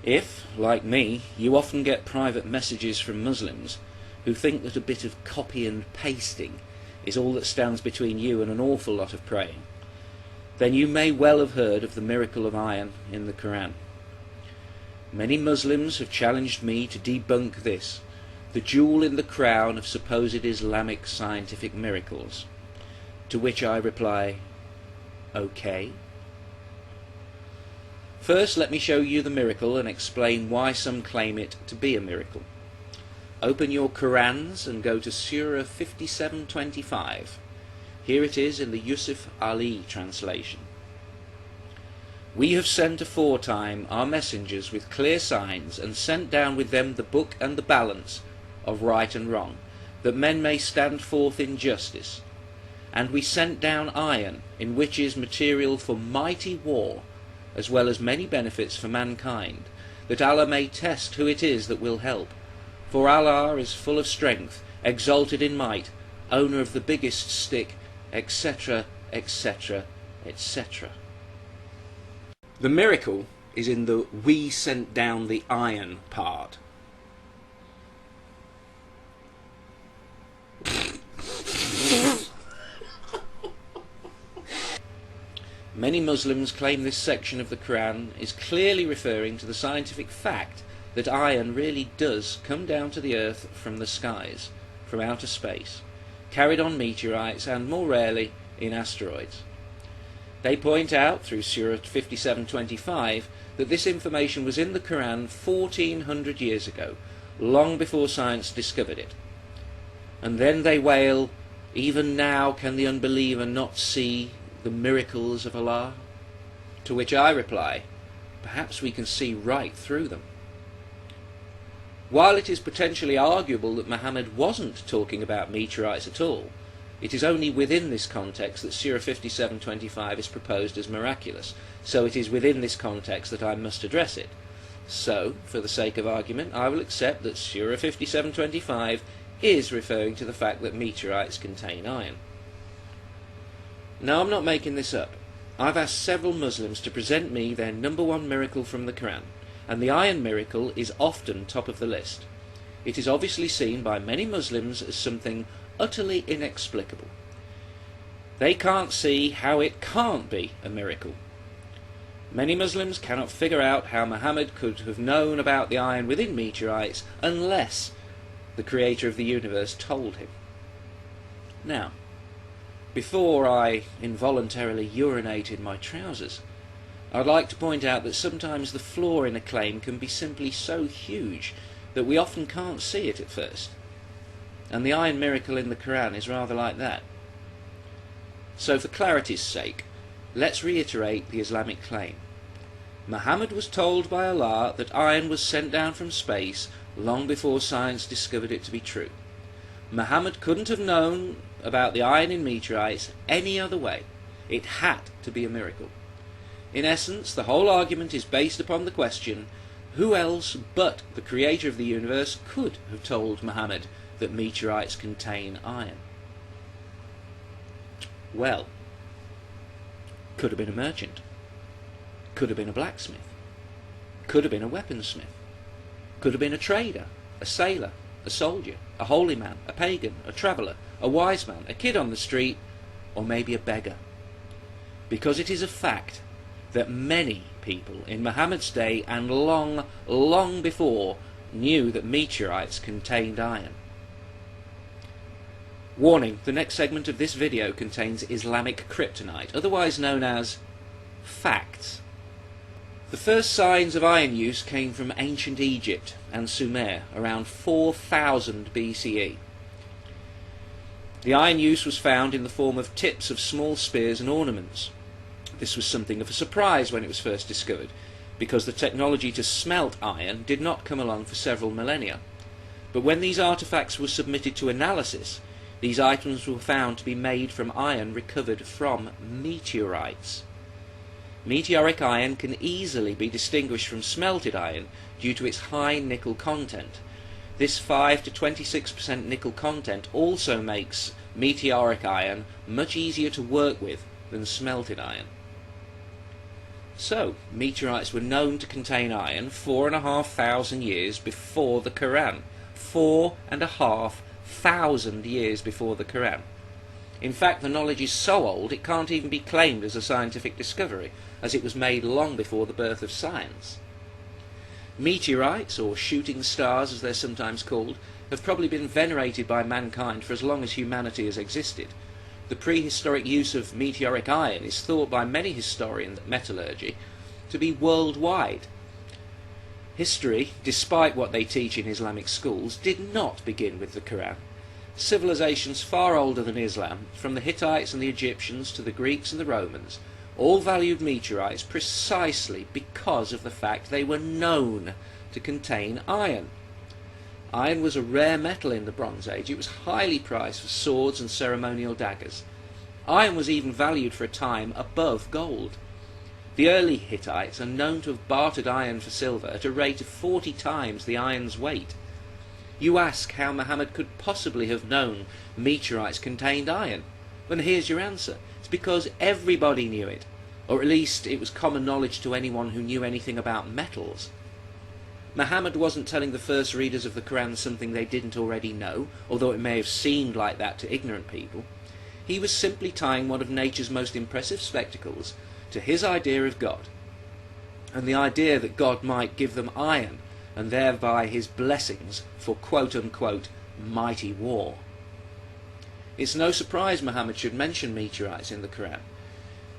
If, like me, you often get private messages from Muslims who think that a bit of copy and pasting is all that stands between you and an awful lot of praying, then you may well have heard of the miracle of iron in the Quran. Many Muslims have challenged me to debunk this, the jewel in the crown of supposed Islamic scientific miracles, to which I reply, okay. First, let me show you the miracle and explain why some claim it to be a miracle. Open your Qurans and go to Surah 57:25. Here it is in the Yusuf Ali translation. We have sent aforetime our messengers with clear signs, and sent down with them the book and the balance of right and wrong, that men may stand forth in justice. And we sent down iron, in which is material for mighty war, as well as many benefits for mankind, that Allah may test who it is that will help. For Allah is full of strength, exalted in might, owner of the biggest stick, etc., etc., etc. The miracle is in the "we sent down the iron" part. Many Muslims claim this section of the Quran is clearly referring to the scientific fact that iron really does come down to the earth from the skies, from outer space, carried on meteorites and, more rarely, in asteroids. They point out, through Surah 57:25, that this information was in the Quran 1400 years ago, long before science discovered it. And then they wail, even now can the unbeliever not see the miracles of Allah? To which I reply, perhaps we can see right through them. While it is potentially arguable that Muhammad wasn't talking about meteorites at all, it is only within this context that Surah 57:25 is proposed as miraculous, so it is within this context that I must address it. So, for the sake of argument, I will accept that Surah 57:25 is referring to the fact that meteorites contain iron. Now, I'm not making this up. I've asked several Muslims to present me their number one miracle from the Quran, and the iron miracle is often top of the list. It is obviously seen by many Muslims as something utterly inexplicable. They can't see how it can't be a miracle. Many Muslims cannot figure out how Muhammad could have known about the iron within meteorites unless the creator of the universe told him. Now, before I involuntarily urinate in my trousers, I'd like to point out that sometimes the flaw in a claim can be simply so huge that we often can't see it at first. And the iron miracle in the Quran is rather like that. So for clarity's sake, let's reiterate the Islamic claim. Muhammad was told by Allah that iron was sent down from space long before science discovered it to be true. Muhammad couldn't have known about the iron in meteorites any other way. It had to be a miracle. In essence, the whole argument is based upon the question, who else but the creator of the universe could have told Muhammad that meteorites contain iron? Well, could have been a merchant, could have been a blacksmith, could have been a weaponsmith, could have been a trader, a sailor, a soldier, a holy man, a pagan, a traveller, a wise man, a kid on the street, or maybe a beggar. Because it is a fact that many people in Muhammad's day and long, long before knew that meteorites contained iron. Warning, the next segment of this video contains Islamic kryptonite, otherwise known as facts. The first signs of iron use came from ancient Egypt and Sumer around 4000 BCE. The iron use was found in the form of tips of small spears and ornaments. This was something of a surprise when it was first discovered, because the technology to smelt iron did not come along for several millennia. But when these artifacts were submitted to analysis, these items were found to be made from iron recovered from meteorites. Meteoric iron can easily be distinguished from smelted iron due to its high nickel content. This 5 to 26% nickel content also makes meteoric iron much easier to work with than smelted iron. So, meteorites were known to contain iron 4,500 years before the Quran. 4,500 years before the Quran. In fact, the knowledge is so old it can't even be claimed as a scientific discovery, as it was made long before the birth of science. Meteorites, or shooting stars as they're sometimes called, have probably been venerated by mankind for as long as humanity has existed. The prehistoric use of meteoric iron is thought by many historians of metallurgy to be worldwide. History, despite what they teach in Islamic schools, did not begin with the Quran. Civilizations far older than Islam, from the Hittites and the Egyptians to the Greeks and the Romans, all valued meteorites precisely because of the fact they were known to contain iron. Iron was a rare metal in the Bronze Age. It was highly prized for swords and ceremonial daggers. Iron was even valued for a time above gold. The early Hittites are known to have bartered iron for silver at a rate of 40 times the iron's weight. You ask how Muhammad could possibly have known meteorites contained iron. Well, here's your answer. It's because everybody knew it, or at least it was common knowledge to anyone who knew anything about metals. Muhammad wasn't telling the first readers of the Quran something they didn't already know, although it may have seemed like that to ignorant people. He was simply tying one of nature's most impressive spectacles to his idea of God, and the idea that God might give them iron, and thereby his blessings for quote-unquote mighty war. It's no surprise Muhammad should mention meteorites in the Quran.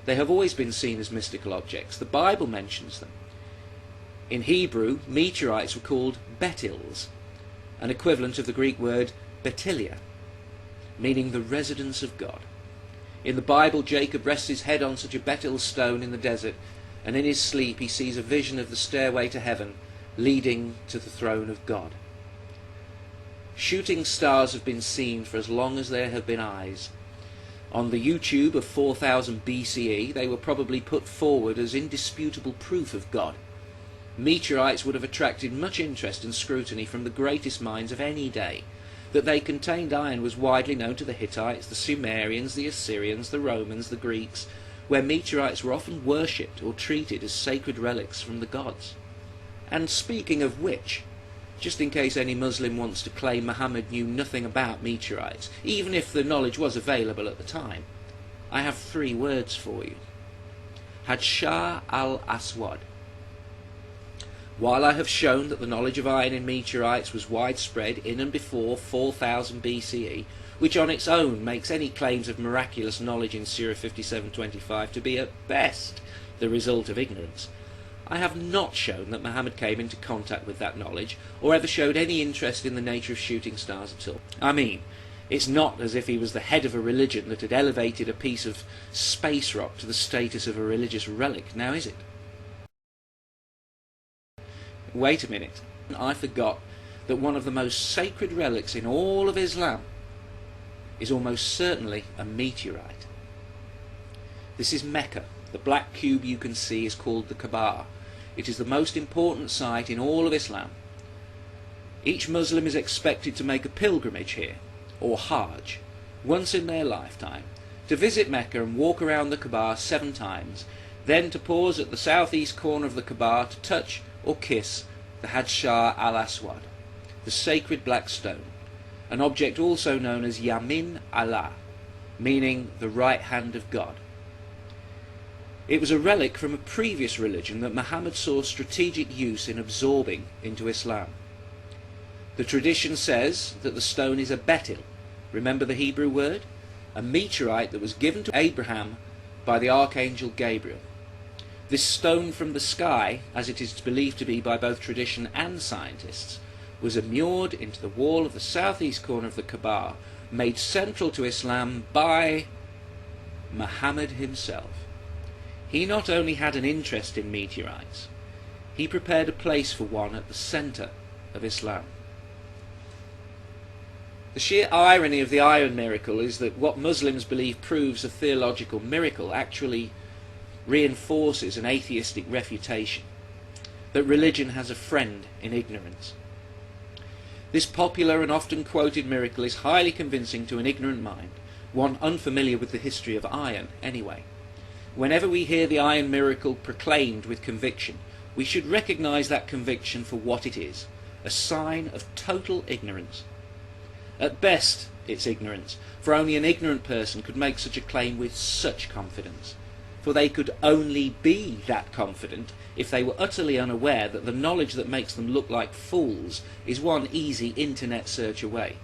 They have always been seen as mystical objects. The Bible mentions them. In Hebrew, meteorites were called betils, an equivalent of the Greek word betilia, meaning the residence of God. In the Bible, Jacob rests his head on such a betil stone in the desert, and in his sleep he sees a vision of the stairway to heaven leading to the throne of God. Shooting stars have been seen for as long as there have been eyes. On the YouTube of 4000 BCE, they were probably put forward as indisputable proof of God. Meteorites would have attracted much interest and scrutiny from the greatest minds of any day. That they contained iron was widely known to the Hittites, the Sumerians, the Assyrians, the Romans, the Greeks, where meteorites were often worshipped or treated as sacred relics from the gods. And speaking of which, just in case any Muslim wants to claim Muhammad knew nothing about meteorites, even if the knowledge was available at the time, I have 3 words for you. Hadshah al-Aswad. While I have shown that the knowledge of iron in meteorites was widespread in and before 4000 BCE, which on its own makes any claims of miraculous knowledge in Surah 57:25 to be at best the result of ignorance, I have not shown that Muhammad came into contact with that knowledge, or ever showed any interest in the nature of shooting stars at all. I mean, it's not as if he was the head of a religion that had elevated a piece of space rock to the status of a religious relic, now is it? Wait a minute, I forgot that one of the most sacred relics in all of Islam is almost certainly a meteorite. This is Mecca. The black cube you can see is called the Kaaba. It is the most important site in all of Islam. Each Muslim is expected to make a pilgrimage here, or Hajj, once in their lifetime, to visit Mecca and walk around the Kaaba 7 times, then to pause at the southeast corner of the Kaaba to touch or kiss the Hadshah al-Aswad, the sacred black stone, an object also known as Yamin Allah, meaning the right hand of God. It was a relic from a previous religion that Muhammad saw strategic use in absorbing into Islam. The tradition says that the stone is a betil, remember the Hebrew word? A meteorite that was given to Abraham by the archangel Gabriel. This stone from the sky, as it is believed to be by both tradition and scientists, was immured into the wall of the southeast corner of the Kaaba, made central to Islam by Muhammad himself. He not only had an interest in meteorites, he prepared a place for one at the centre of Islam. The sheer irony of the iron miracle is that what Muslims believe proves a theological miracle actually reinforces an atheistic refutation, that religion has a friend in ignorance. This popular and often quoted miracle is highly convincing to an ignorant mind, one unfamiliar with the history of iron anyway. Whenever we hear the iron miracle proclaimed with conviction, we should recognise that conviction for what it is, a sign of total ignorance. At best, it's ignorance, for only an ignorant person could make such a claim with such confidence. For they could only be that confident if they were utterly unaware that the knowledge that makes them look like fools is one easy internet search away.